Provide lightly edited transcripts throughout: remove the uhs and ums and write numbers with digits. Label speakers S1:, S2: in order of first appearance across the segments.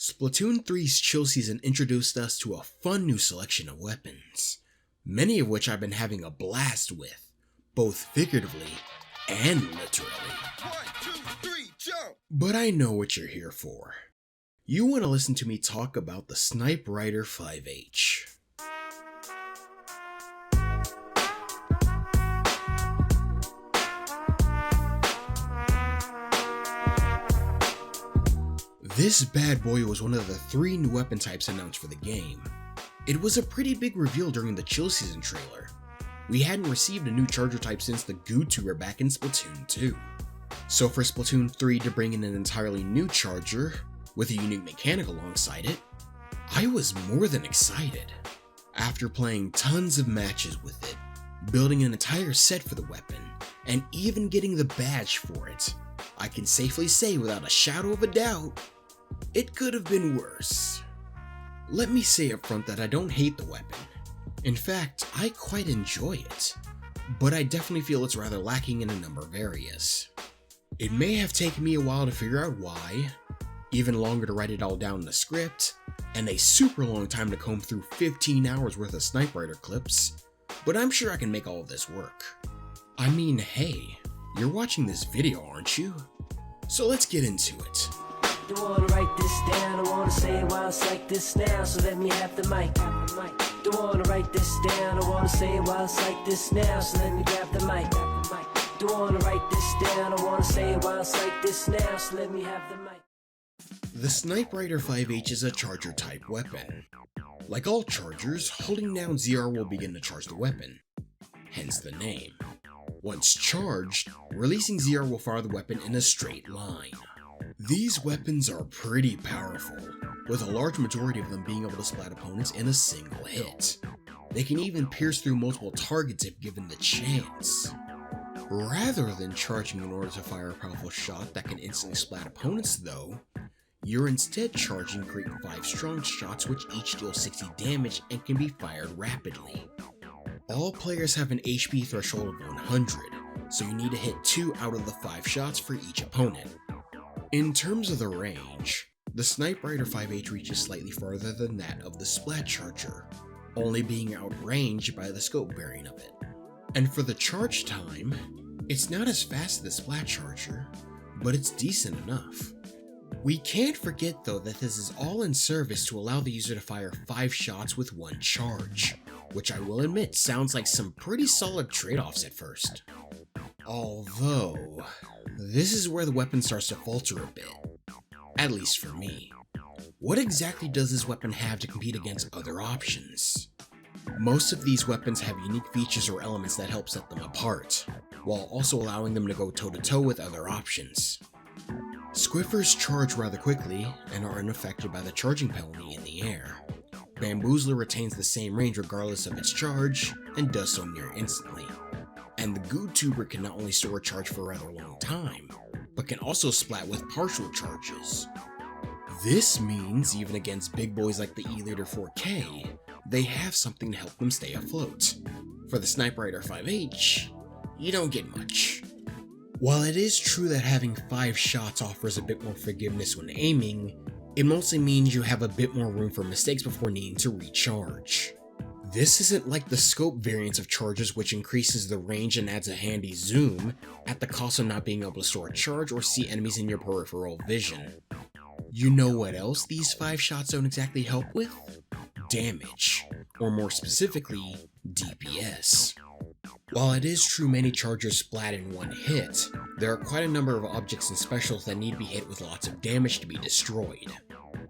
S1: Splatoon 3's chill season introduced us to a fun new selection of weapons, many of which I've been having a blast with, both figuratively and literally.
S2: 1, 2, 3, jump!
S1: But I know what you're here for. You want to listen to me talk about the Snipewriter 5H. This bad boy was one of the 3 new weapon types announced for the game. It was a pretty big reveal during the chill season trailer. We hadn't received a new charger type since the Goo-Tuber back in Splatoon 2. So for Splatoon 3 to bring in an entirely new charger, with a unique mechanic alongside it, I was more than excited. After playing tons of matches with it, building an entire set for the weapon, and even getting the badge for it, I can safely say without a shadow of a doubt, it could have been worse. Let me say up front that I don't hate the weapon. In fact, I quite enjoy it, but I definitely feel it's rather lacking in a number of areas. It may have taken me a while to figure out why, even longer to write it all down in the script, and a super long time to comb through 15 hours worth of Snipewriter clips, but I'm sure I can make all of this work. I mean, hey, you're watching this video, aren't you? So let's get into it.
S3: Don't wanna write this down, I wanna say it while it's like this now, so let me have the mic. Don't wanna write this down, I wanna say it while it's like this now, so let me grab the mic. Don't wanna write this down, I wanna say it while it's like this now, so let me have the mic.
S1: The Snipewriter 5H is a charger type weapon. Like all chargers, holding down ZR will begin to charge the weapon, hence the name. Once charged, releasing ZR will fire the weapon in a straight line. These weapons are pretty powerful, with a large majority of them being able to splat opponents in a single hit. They can even pierce through multiple targets if given the chance. Rather than charging in order to fire a powerful shot that can instantly splat opponents though, you're instead charging to create 5 strong shots which each deal 60 damage and can be fired rapidly. All players have an HP threshold of 100, so you need to hit 2 out of the 5 shots for each opponent. In terms of the range, the Snipewriter 5H reaches slightly farther than that of the Splat Charger, only being outranged by the scope variant of it. And for the charge time, it's not as fast as the Splat Charger, but it's decent enough. We can't forget though that this is all in service to allow the user to fire 5 shots with 1 charge, which I will admit sounds like some pretty solid trade-offs at first. Although, this is where the weapon starts to falter a bit, at least for me. What exactly does this weapon have to compete against other options? Most of these weapons have unique features or elements that help set them apart, while also allowing them to go toe-to-toe with other options. Squiffers charge rather quickly and are unaffected by the charging penalty in the air. Bamboozler retains the same range regardless of its charge, and does so near instantly. And the Goo-Tuber can not only store a charge for a rather long time, but can also splat with partial charges. This means even against big boys like the E-Liter 4K, they have something to help them stay afloat. For the Snipewriter 5H, you don't get much. While it is true that having 5 shots offers a bit more forgiveness when aiming, it mostly means you have a bit more room for mistakes before needing to recharge. This isn't like the scope variants of charges which increases the range and adds a handy zoom, at the cost of not being able to store a charge or see enemies in your peripheral vision. You know what else these 5 shots don't exactly help with? Damage, or more specifically, DPS. While it is true many chargers splat in 1 hit, there are quite a number of objects and specials that need to be hit with lots of damage to be destroyed.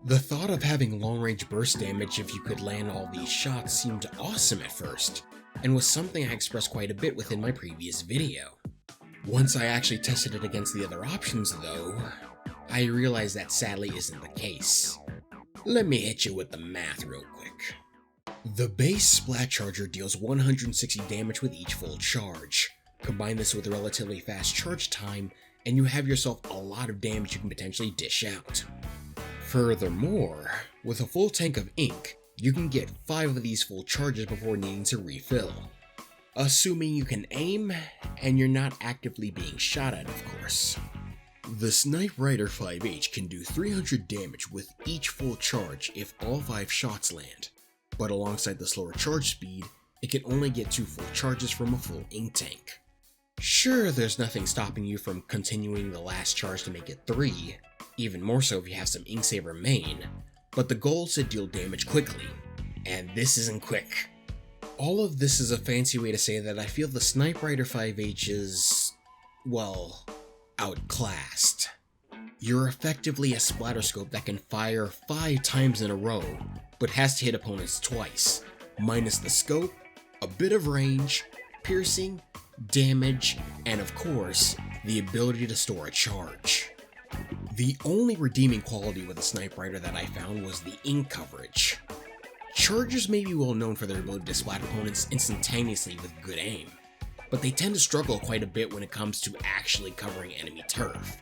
S1: The thought of having long-range burst damage if you could land all these shots seemed awesome at first, and was something I expressed quite a bit within my previous video. Once I actually tested it against the other options though, I realized that sadly isn't the case. Let me hit you with the math real quick. The base Splat Charger deals 160 damage with each full charge. Combine this with a relatively fast charge time, and you have yourself a lot of damage you can potentially dish out. Furthermore, with a full tank of ink, you can get 5 of these full charges before needing to refill. Assuming you can aim, and you're not actively being shot at, of course. The Snipewriter 5H can do 300 damage with each full charge if all 5 shots land, but alongside the slower charge speed, it can only get 2 full charges from a full ink tank. Sure, there's nothing stopping you from continuing the last charge to make it 3, even more so if you have some ink saver main, but the goal is to deal damage quickly, and this isn't quick. All of this is a fancy way to say that I feel the Snipewriter 5H is, well, outclassed. You're effectively a splatterscope that can fire 5 times in a row, but has to hit opponents twice, minus the scope, a bit of range, piercing, damage, and of course, the ability to store a charge. The only redeeming quality with the Snipewriter that I found was the ink coverage. Chargers may be well known for their ability to splat opponents instantaneously with good aim, but they tend to struggle quite a bit when it comes to actually covering enemy turf.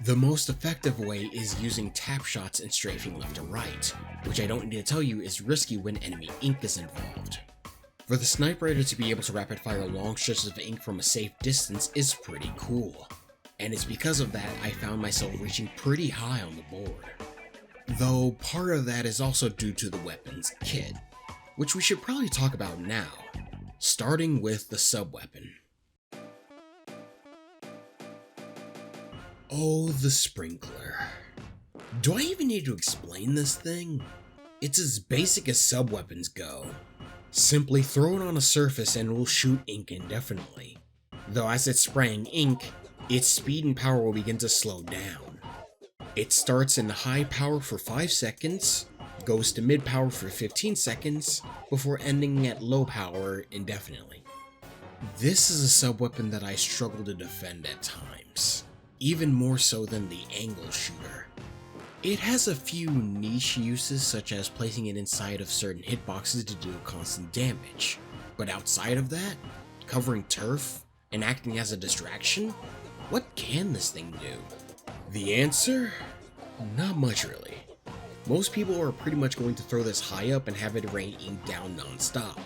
S1: The most effective way is using tap shots and strafing left to right, which I don't need to tell you is risky when enemy ink is involved. For the Snipewriter to be able to rapid fire long stretches of ink from a safe distance is pretty cool, and it's because of that I found myself reaching pretty high on the board. Though part of that is also due to the weapon's kit, which we should probably talk about now, starting with the sub-weapon. Oh, the sprinkler. Do I even need to explain this thing? It's as basic as sub-weapons go. Simply throw it on a surface and it will shoot ink indefinitely. Though as it's spraying ink, its speed and power will begin to slow down. It starts in high power for 5 seconds, goes to mid power for 15 seconds, before ending at low power indefinitely. This is a sub-weapon that I struggle to defend at times, even more so than the angle shooter. It has a few niche uses such as placing it inside of certain hitboxes to deal constant damage, but outside of that, covering turf and acting as a distraction, what can this thing do? The answer? Not much really. Most people are pretty much going to throw this high up and have it rain ink down non-stop.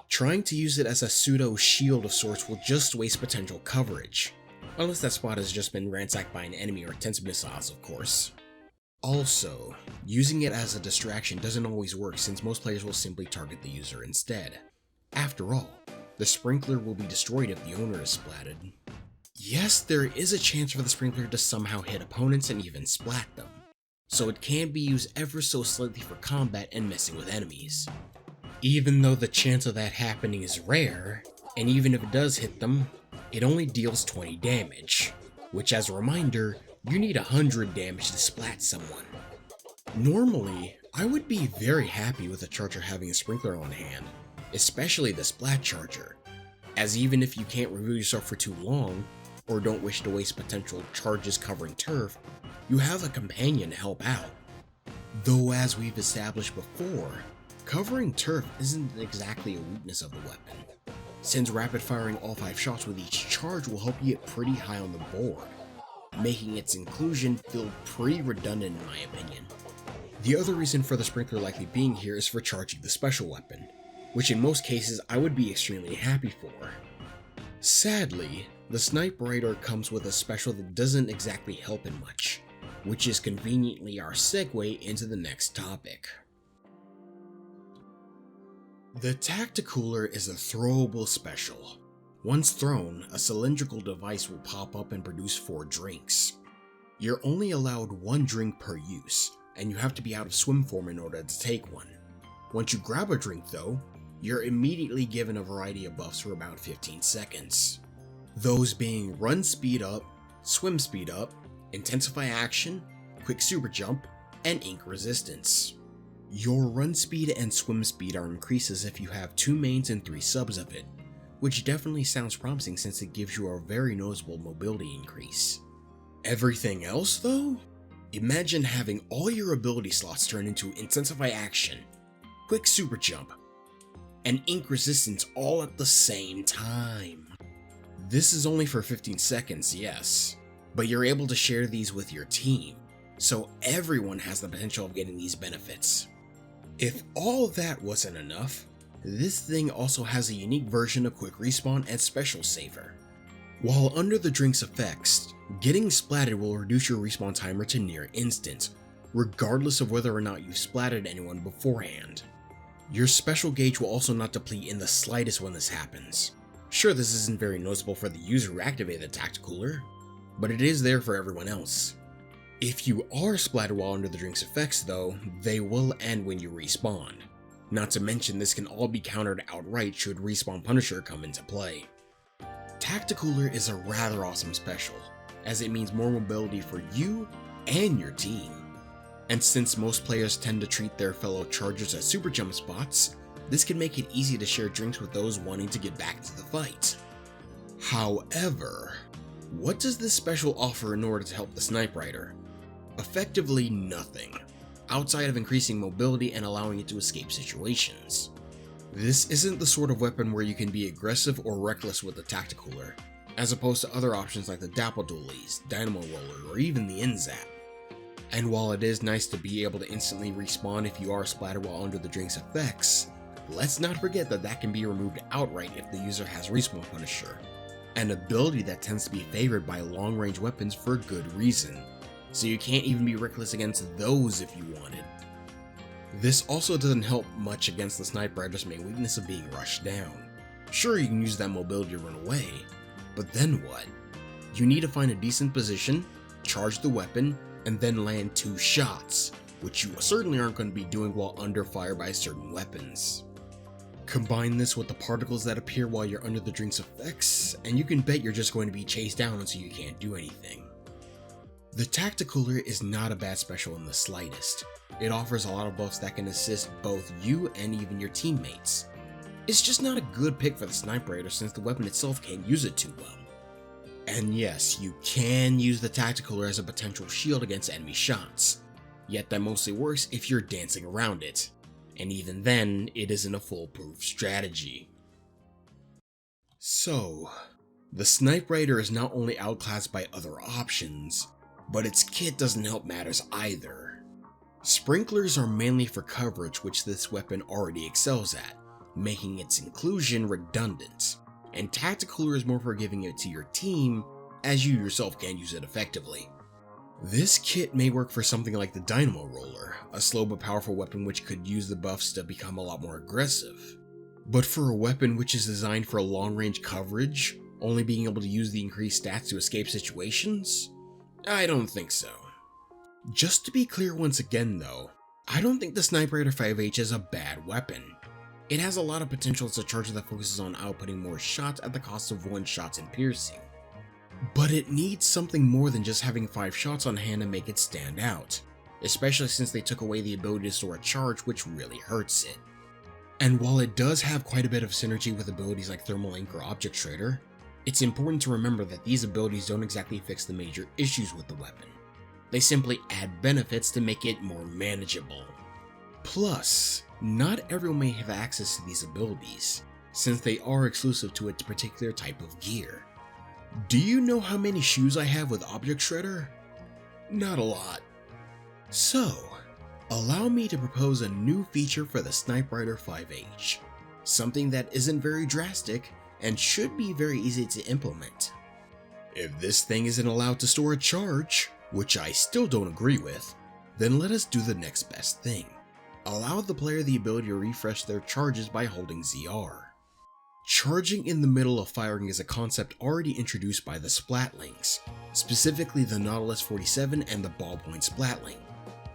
S1: Trying to use it as a pseudo shield of sorts will just waste potential coverage, unless that spot has just been ransacked by an enemy or intense missiles, of course. Also, using it as a distraction doesn't always work since most players will simply target the user instead. After all, the sprinkler will be destroyed if the owner is splatted. Yes, there is a chance for the sprinkler to somehow hit opponents and even splat them, so it can be used ever so slightly for combat and messing with enemies. Even though the chance of that happening is rare, and even if it does hit them, it only deals 20 damage, which as a reminder, you need 100 damage to splat someone. Normally, I would be very happy with a charger having a sprinkler on hand, especially the splat charger, as even if you can't reveal yourself for too long, or don't wish to waste potential charges covering turf, you have a companion to help out. Though as we've established before, covering turf isn't exactly a weakness of the weapon, since rapid firing all 5 shots with each charge will help you get pretty high on the board, making its inclusion feel pretty redundant in my opinion. The other reason for the sprinkler likely being here is for charging the special weapon, which in most cases I would be extremely happy for. Sadly, the Snipewriter comes with a special that doesn't exactly help in much, which is conveniently our segue into the next topic. The Tacticooler is a throwable special. Once thrown, a cylindrical device will pop up and produce 4 drinks. You're only allowed 1 drink per use, and you have to be out of swim form in order to take one. Once you grab a drink though, you're immediately given a variety of buffs for about 15 seconds. Those being run speed up, swim speed up, intensify action, quick super jump, and ink resistance. Your run speed and swim speed are increases if you have 2 mains and 3 subs of it, which definitely sounds promising since it gives you a very noticeable mobility increase. Everything else though? Imagine having all your ability slots turn into intensify action, quick super jump, and ink resistance all at the same time. This is only for 15 seconds, yes, but you're able to share these with your team, so everyone has the potential of getting these benefits. If all that wasn't enough, this thing also has a unique version of quick respawn and special saver. While under the drink's effects, Getting splatted will reduce your respawn timer to near instant, regardless of whether or not you've splatted anyone beforehand. Your special gauge will also not deplete in the slightest when this happens. Sure, this isn't very noticeable for the user who activated the Tacticooler, but it is there for everyone else. If you are splatted while under the drink's effects though, they will end when you respawn. Not to mention this can all be countered outright should Respawn Punisher come into play. Tacticooler is a rather awesome special, as it means more mobility for you and your team. And since most players tend to treat their fellow chargers as super jump spots, this can make it easy to share drinks with those wanting to get back to the fight. However, what does this special offer in order to help the Snipewriter? Effectively nothing, outside of increasing mobility and allowing it to escape situations. This isn't the sort of weapon where you can be aggressive or reckless with the Tacticooler, as opposed to other options like the Dapple Dualies, Dynamo Roller, or even the Inzap. And while it is nice to be able to instantly respawn if you are splattered while under the drink's effects, let's not forget that that can be removed outright if the user has Respawn Punisher, an ability that tends to be favored by long-range weapons for good reason, so you can't even be reckless against those if you wanted. This also doesn't help much against the Snipewriter's main weakness of being rushed down. Sure, you can use that mobility to run away, but then what? You need to find a decent position, charge the weapon, and then land 2 shots, which you certainly aren't going to be doing while under fire by certain weapons. Combine this with the particles that appear while you're under the drink's effects, and you can bet you're just going to be chased down until you can't do anything. The Tacticooler is not a bad special in the slightest. It offers a lot of buffs that can assist both you and even your teammates. It's just not a good pick for the Snipewriter since the weapon itself can't use it too well. And yes, you can use the Tacticooler as a potential shield against enemy shots, yet that mostly works if you're dancing around it, and even then, it isn't a foolproof strategy. So, the Snipewriter is not only outclassed by other options, but its kit doesn't help matters either. Sprinklers are mainly for coverage, which this weapon already excels at, making its inclusion redundant, and Tacticooler is more for giving it to your team, as you yourself can't use it effectively. This kit may work for something like the Dynamo Roller, a slow but powerful weapon which could use the buffs to become a lot more aggressive. But for a weapon which is designed for long-range coverage, only being able to use the increased stats to escape situations? I don't think so. Just to be clear once again though, I don't think the Snipewriter 5H is a bad weapon. It has a lot of potential as a charger that focuses on outputting more shots at the cost of 1 shot and piercing. But it needs something more than just having 5 shots on hand to make it stand out, especially since they took away the ability to store a charge, which really hurts it. And while it does have quite a bit of synergy with abilities like Thermal Ink or Object Shredder, it's important to remember that these abilities don't exactly fix the major issues with the weapon. They simply add benefits to make it more manageable. Plus, not everyone may have access to these abilities, since they are exclusive to a particular type of gear. Do you know how many shoes I have with Object Shredder? Not a lot. So, allow me to propose a new feature for the Snipewriter 5H, something that isn't very drastic and should be very easy to implement. If this thing isn't allowed to store a charge, which I still don't agree with, then let us do the next best thing. Allow the player the ability to refresh their charges by holding ZR. Charging in the middle of firing is a concept already introduced by the Splatlinks, specifically the Nautilus 47 and the Ballpoint Splatling,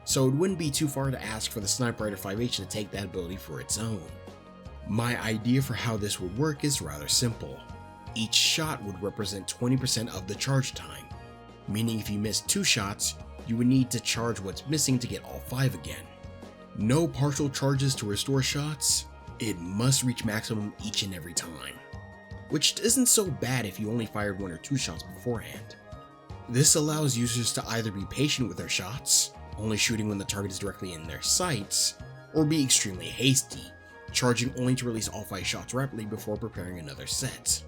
S1: so it wouldn't be too far to ask for the Snipewriter 5H to take that ability for its own. My idea for how this would work is rather simple. Each shot would represent 20% of the charge time, meaning if you miss 2 shots, you would need to charge what's missing to get all 5 again. No partial charges to restore shots, it must reach maximum each and every time, which isn't so bad if you only fired 1 or 2 shots beforehand. This allows users to either be patient with their shots, only shooting when the target is directly in their sights, or be extremely hasty, charging only to release all 5 shots rapidly before preparing another set.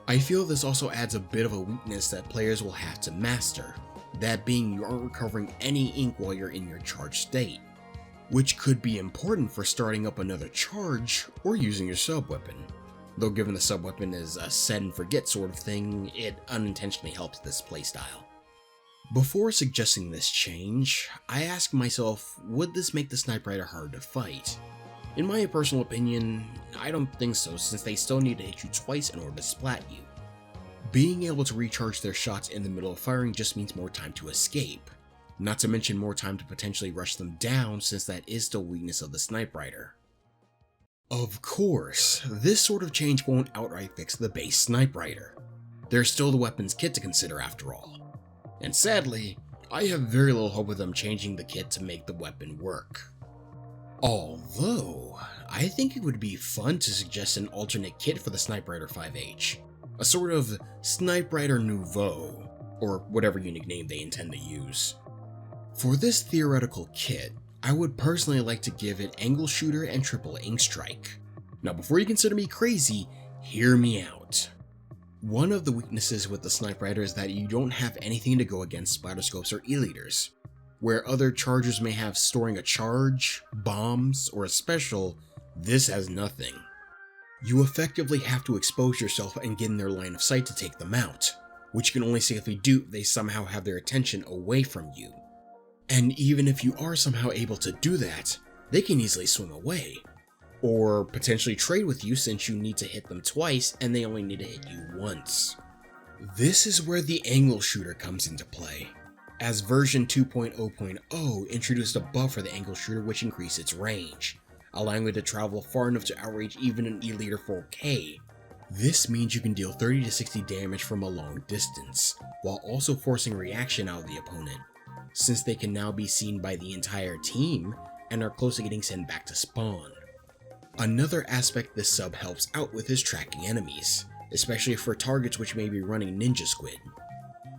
S1: I feel this also adds a bit of a weakness that players will have to master, that being you aren't recovering any ink while you're in your charged state, which could be important for starting up another charge or using your sub weapon. though given the sub-weapon is a set and forget sort of thing, it unintentionally helps this playstyle. Before suggesting this change, I asked myself, would this make the Snipewriter hard to fight? In my personal opinion, I don't think so, since they still need to hit you twice in order to splat you. Being able to recharge their shots in the middle of firing just means more time to escape, not to mention more time to potentially rush them down, since that is still a weakness of the Snipewriter. Of course, this sort of change won't outright fix the base Snipewriter. There's still the weapons kit to consider after all. And sadly, I have very little hope of them changing the kit to make the weapon work. Although, I think it would be fun to suggest an alternate kit for the Snipewriter 5H, a sort of Snipewriter Nouveau, or whatever unique name they intend to use. For this theoretical kit, I would personally like to give it Angle Shooter and Triple Ink Strike. Now before you consider me crazy, hear me out. One of the weaknesses with the Snipewriter is that you don't have anything to go against splatter scopes or E-leaders. Where other chargers may have storing a charge, bombs, or a special, this has nothing. You effectively have to expose yourself and get in their line of sight to take them out, which you can only safely do if they somehow have their attention away from you. And even if you are somehow able to do that, they can easily swing away, or potentially trade with you since you need to hit them twice and they only need to hit you once. This is where the Angle Shooter comes into play, as version 2.0.0 introduced a buff for the Angle Shooter which increased its range, allowing it to travel far enough to outrange even an E-leader 4K. This means you can deal 30 to 60 damage from a long distance, while also forcing reaction out of the opponent, since they can now be seen by the entire team and are close to getting sent back to spawn. Another aspect this sub helps out with is tracking enemies, especially for targets which may be running Ninja Squid.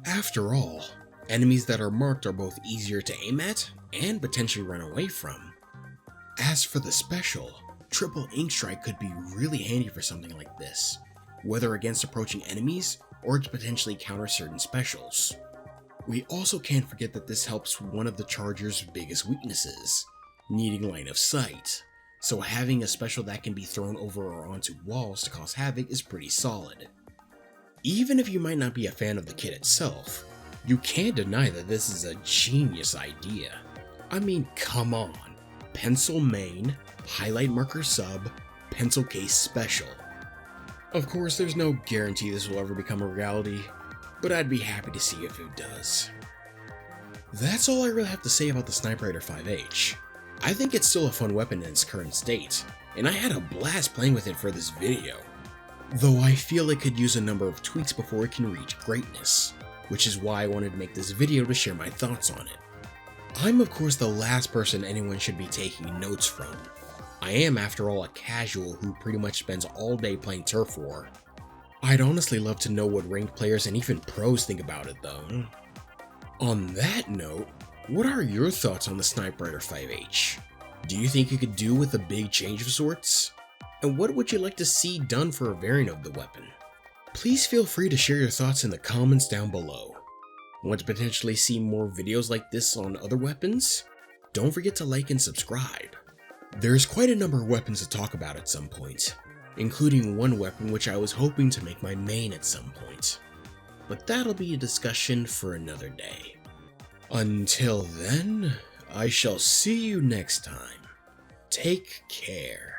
S1: After all, enemies that are marked are both easier to aim at and potentially run away from. As for the special, Triple Ink Strike could be really handy for something like this, whether against approaching enemies or to potentially counter certain specials. We also can't forget that this helps one of the charger's biggest weaknesses, needing line of sight, so having a special that can be thrown over or onto walls to cause havoc is pretty solid. Even if you might not be a fan of the kit itself, you can't deny that this is a genius idea. I mean, come on, pencil main, highlight marker sub, pencil case special. Of course, there's no guarantee this will ever become a reality, but I'd be happy to see if it does. That's all I really have to say about the Snipewriter 5H. I think it's still a fun weapon in its current state, and I had a blast playing with it for this video. Though I feel it could use a number of tweaks before it can reach greatness, which is why I wanted to make this video to share my thoughts on it. I'm of course the last person anyone should be taking notes from. I am after all a casual who pretty much spends all day playing Turf War. I'd honestly love to know what ranked players and even pros think about it though. On that note, what are your thoughts on the Snipewriter 5H? Do you think it could do with a big change of sorts? And what would you like to see done for a variant of the weapon? Please feel free to share your thoughts in the comments down below. Want to potentially see more videos like this on other weapons? Don't forget to like and subscribe. There's quite a number of weapons to talk about at some point, including one weapon which I was hoping to make my main at some point. But that'll be a discussion for another day. Until then, I shall see you next time. Take care.